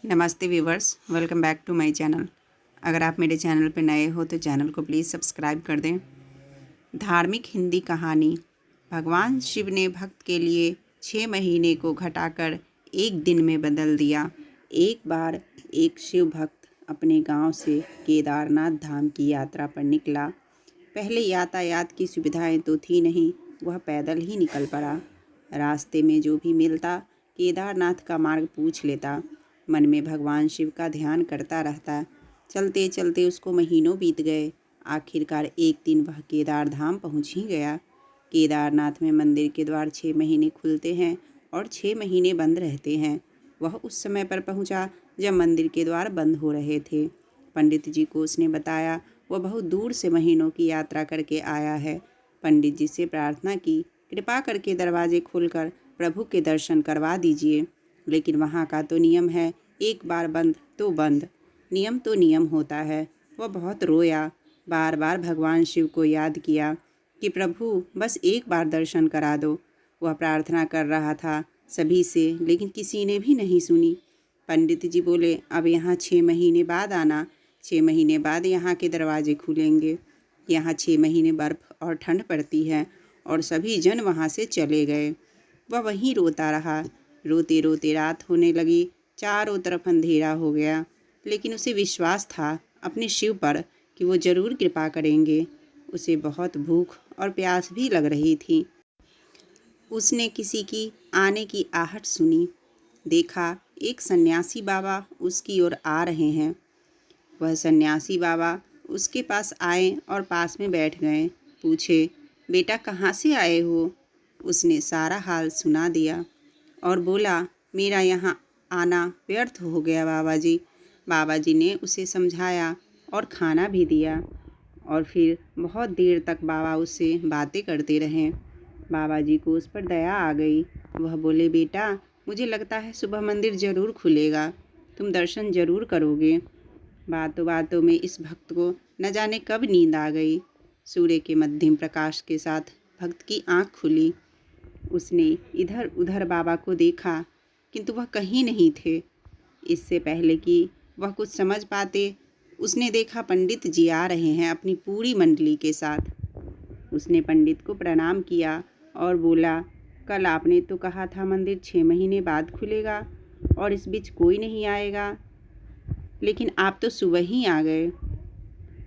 नमस्ते viewers, welcome back to my channel. अगर आप मेरे चैनल पर नए हो तो चैनल को प्लीज़ सब्सक्राइब कर दें। धार्मिक हिंदी कहानी। भगवान शिव ने भक्त के लिए 6 महीने को घटाकर एक दिन में बदल दिया। एक बार एक शिव भक्त अपने गांव से केदारनाथ धाम की यात्रा पर निकला। पहले यातायात की सुविधाएं तो थी नहीं, वह पैदल ही निकल पड़ा। रास्ते में जो भी मिलता केदारनाथ का मार्ग पूछ लेता। मन में भगवान शिव का ध्यान करता रहता। चलते चलते उसको महीनों बीत गए। आखिरकार एक दिन वह केदार धाम पहुँच ही गया। केदारनाथ में मंदिर के द्वार 6 महीने खुलते हैं और 6 महीने बंद रहते हैं। वह उस समय पर पहुँचा जब मंदिर के द्वार बंद हो रहे थे। पंडित जी को उसने बताया वह बहुत दूर से महीनों की यात्रा करके आया है। पंडित जी से प्रार्थना की, कृपा करके दरवाजे खोलकर प्रभु के दर्शन करवा दीजिए। लेकिन वहाँ का तो नियम है, एक बार बंद तो बंद। नियम तो नियम होता है। वह बहुत रोया, बार बार भगवान शिव को याद किया कि प्रभु बस एक बार दर्शन करा दो। वह प्रार्थना कर रहा था सभी से, लेकिन किसी ने भी नहीं सुनी। पंडित जी बोले, अब यहाँ 6 महीने बाद आना। 6 महीने बाद यहाँ के दरवाजे खुलेंगे। यहाँ 6 महीने बर्फ़ और ठंड पड़ती है। और सभी जन वहाँ से चले गए। वह वहीं रोता रहा। रोते रोते रात होने लगी। चारों तरफ अंधेरा हो गया, लेकिन उसे विश्वास था अपने शिव पर कि वो जरूर कृपा करेंगे। उसे बहुत भूख और प्यास भी लग रही थी। उसने किसी की आने की आहट सुनी। देखा एक सन्यासी बाबा उसकी ओर आ रहे हैं। वह सन्यासी बाबा उसके पास आए और पास में बैठ गए। पूछे, बेटा कहाँ से आए हो? उसने सारा हाल सुना दिया और बोला, मेरा यहाँ आना व्यर्थ हो गया बाबा जी। बाबा जी ने उसे समझाया और खाना भी दिया और फिर बहुत देर तक बाबा उससे बातें करते रहे। बाबा जी को उस पर दया आ गई। वह बोले, बेटा मुझे लगता है सुबह मंदिर ज़रूर खुलेगा, तुम दर्शन ज़रूर करोगे। बातों बातों में इस भक्त को न जाने कब नींद आ गई। सूर्य के मध्यम प्रकाश के साथ भक्त की आँख खुली। उसने इधर उधर बाबा को देखा, किंतु वह कहीं नहीं थे। इससे पहले कि वह कुछ समझ पाते, उसने देखा पंडित जी आ रहे हैं अपनी पूरी मंडली के साथ। उसने पंडित को प्रणाम किया और बोला, कल आपने तो कहा था मंदिर 6 महीने बाद खुलेगा और इस बीच कोई नहीं आएगा, लेकिन आप तो सुबह ही आ गए।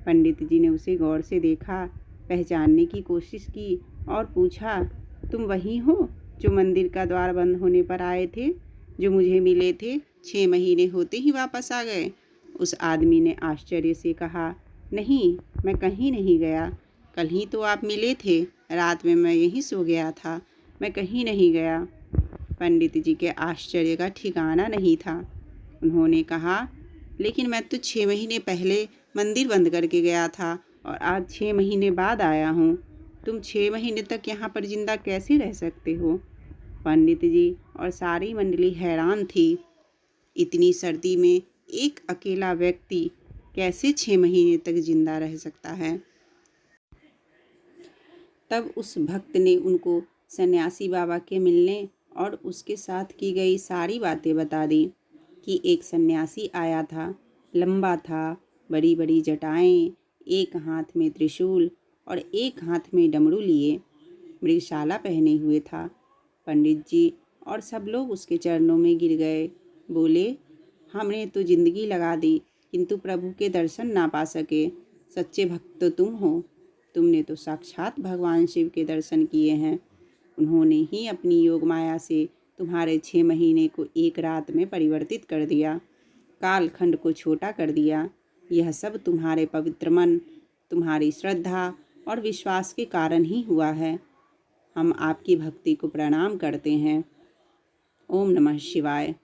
पंडित जी ने उसे गौर से देखा, पहचानने की कोशिश की और पूछा, तुम वही हो जो मंदिर का द्वार बंद होने पर आए थे, जो मुझे मिले थे, 6 महीने होते ही वापस आ गए? उस आदमी ने आश्चर्य से कहा, नहीं, मैं कहीं नहीं गया। कल ही तो आप मिले थे। रात में मैं यहीं सो गया था, मैं कहीं नहीं गया। पंडित जी के आश्चर्य का ठिकाना नहीं था। उन्होंने कहा, लेकिन मैं तो 6 महीने पहले मंदिर बंद करके गया था और आज 6 महीने बाद आया हूँ। तुम 6 महीने तक यहाँ पर जिंदा कैसे रह सकते हो? पंडित जी और सारी मंडली हैरान थी। इतनी सर्दी में एक अकेला व्यक्ति कैसे 6 महीने तक जिंदा रह सकता है? तब उस भक्त ने उनको सन्यासी बाबा के मिलने और उसके साथ की गई सारी बातें बता दी कि एक सन्यासी आया था, लंबा था, बड़ी बड़ी जटाएं, एक हाथ में त्रिशूल और एक हाथ में डमरू लिए, मृगशाला पहने हुए था। पंडित जी और सब लोग उसके चरणों में गिर गए। बोले, हमने तो जिंदगी लगा दी किंतु प्रभु के दर्शन ना पा सके। सच्चे भक्त तो तुम हो। तुमने तो साक्षात भगवान शिव के दर्शन किए हैं। उन्होंने ही अपनी योग माया से तुम्हारे 6 महीने को एक रात में परिवर्तित कर दिया, कालखंड को छोटा कर दिया। यह सब तुम्हारे पवित्र मन, तुम्हारी श्रद्धा और विश्वास के कारण ही हुआ है। हम आपकी भक्ति को प्रणाम करते हैं। ओम नमः शिवाय।